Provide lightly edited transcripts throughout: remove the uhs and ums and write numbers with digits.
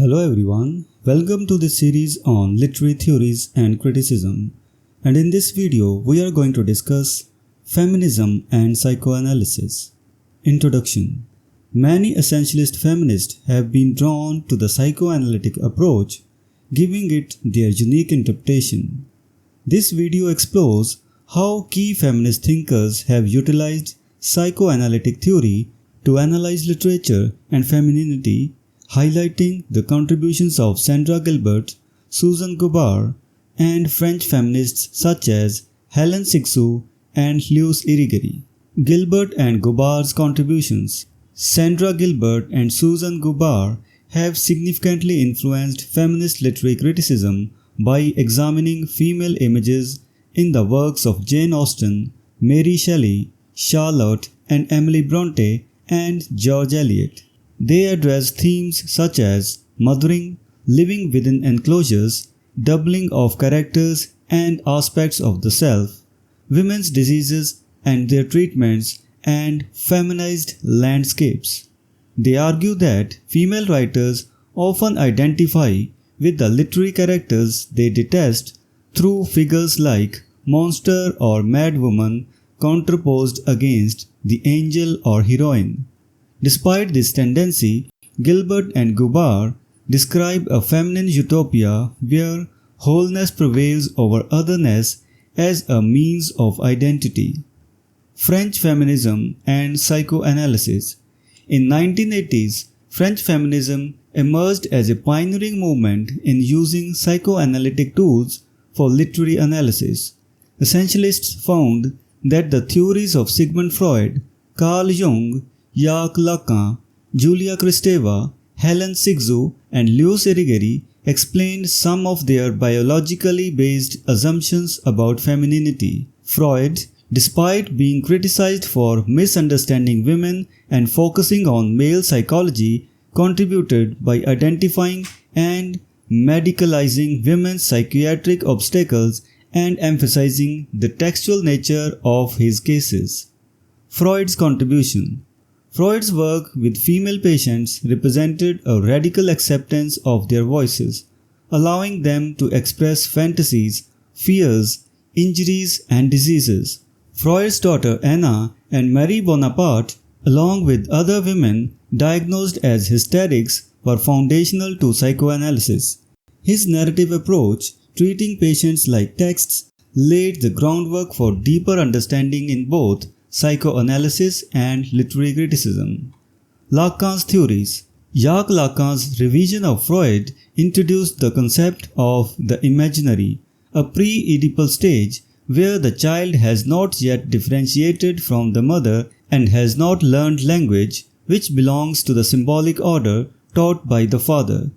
Hello everyone, welcome to this series on literary theories and criticism. And in this video, we are going to discuss Feminism and Psychoanalysis. Introduction. Many essentialist feminists have been drawn to the psychoanalytic approach, giving it their unique interpretation. This video explores how key feminist thinkers have utilized psychoanalytic theory to analyze literature and femininity, highlighting the contributions of Sandra Gilbert, Susan Goubart, and French feminists such as Hélène Cixous and Louise Irigaray. Gilbert and Goubart's contributions. Sandra Gilbert and Susan Goubart have significantly influenced feminist literary criticism by examining female images in the works of Jane Austen, Mary Shelley, Charlotte and Emily Bronte, and George Eliot. They address themes such as mothering, living within enclosures, doubling of characters and aspects of the self, women's diseases and their treatments, and feminized landscapes. They argue that female writers often identify with the literary characters they detest through figures like monster or madwoman contraposed against the angel or heroine. Despite this tendency, Gilbert and Goubart describe a feminine utopia where wholeness prevails over otherness as a means of identity. French Feminism and Psychoanalysis. In 1980s, French feminism emerged as a pioneering movement in using psychoanalytic tools for literary analysis. Essentialists found that the theories of Sigmund Freud, Carl Jung, Jacques Lacan, Julia Kristeva, Hélène Cixous, and Louise Irigaray explained some of their biologically based assumptions about femininity. Freud, despite being criticized for misunderstanding women and focusing on male psychology, contributed by identifying and medicalizing women's psychiatric obstacles and emphasizing the textual nature of his cases. Freud's contribution. Freud's work with female patients represented a radical acceptance of their voices, allowing them to express fantasies, fears, injuries, and diseases. Freud's daughter Anna and Marie Bonaparte, along with other women diagnosed as hysterics, were foundational to psychoanalysis. His narrative approach, treating patients like texts, laid the groundwork for deeper understanding in both psychoanalysis and literary criticism. Lacan's theories. Jacques Lacan's revision of Freud introduced the concept of the imaginary, a pre-Oedipal stage where the child has not yet differentiated from the mother and has not learned language, which belongs to the symbolic order taught by the father.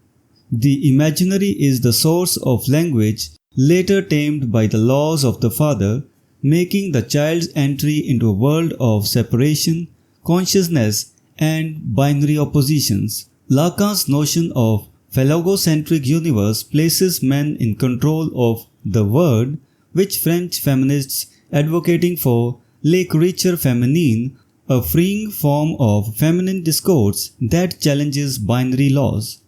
The imaginary is the source of language, later tamed by the laws of the father, making the child's entry into a world of separation, consciousness, and binary oppositions. Lacan's notion of phallogocentric universe places men in control of the word, which French feminists advocating for les créatures féminines, a freeing form of feminine discourse that challenges binary laws.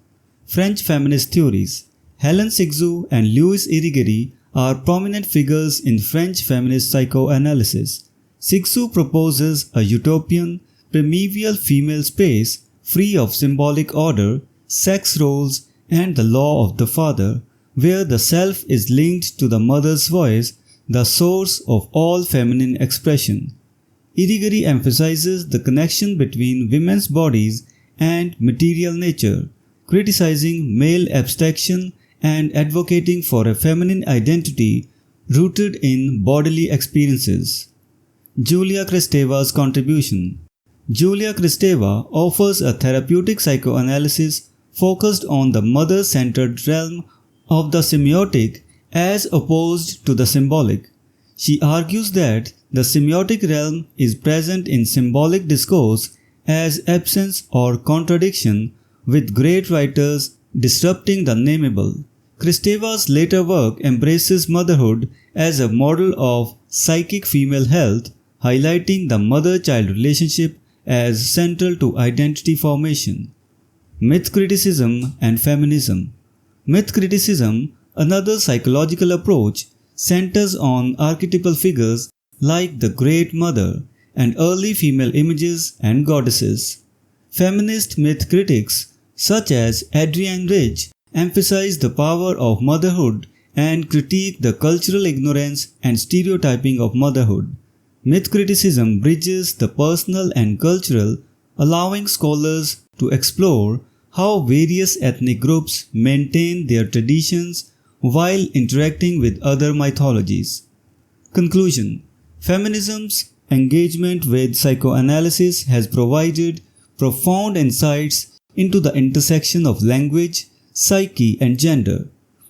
French feminist theories. Hélène Cixous and Louise Irigaray are prominent figures in French feminist psychoanalysis. Cixous proposes a utopian, primeval female space free of symbolic order, sex roles, and the law of the father, where the self is linked to the mother's voice, the source of all feminine expression. Irigaray emphasizes the connection between women's bodies and material nature, criticizing male abstraction and advocating for a feminine identity rooted in bodily experiences. Julia Kristeva's contribution. Julia Kristeva offers a therapeutic psychoanalysis focused on the mother-centered realm of the semiotic as opposed to the symbolic. She argues that the semiotic realm is present in symbolic discourse as absence or contradiction, with great writers disrupting the nameable. Kristeva's later work embraces motherhood as a model of psychic female health, highlighting the mother-child relationship as central to identity formation. Myth criticism and feminism. Myth criticism, another psychological approach, centers on archetypal figures like the Great Mother and early female images and goddesses. Feminist myth critics, such as Adrienne Rich, emphasize the power of motherhood and critique the cultural ignorance and stereotyping of motherhood. Myth criticism bridges the personal and cultural, allowing scholars to explore how various ethnic groups maintain their traditions while interacting with other mythologies. Conclusion: feminism's engagement with psychoanalysis has provided profound insights into the intersection of language, psyche, and gender.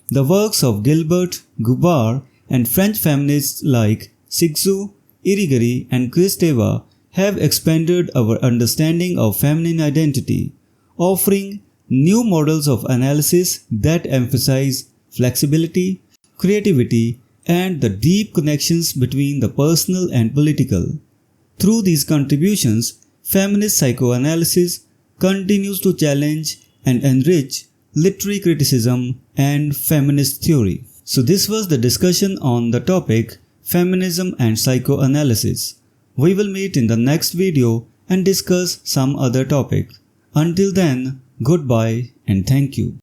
The works of Gilbert, Gubar, and French feminists like Sigsu, Irigaray, and Kristeva have expanded our understanding of feminine identity, offering new models of analysis that emphasize flexibility, creativity, and the deep connections between the personal and political. Through these contributions, feminist psychoanalysis continues to challenge and enrich literary criticism and feminist theory. So this was the discussion on the topic Feminism and Psychoanalysis. We will meet in the next video and discuss some other topic. Until then, goodbye and thank you.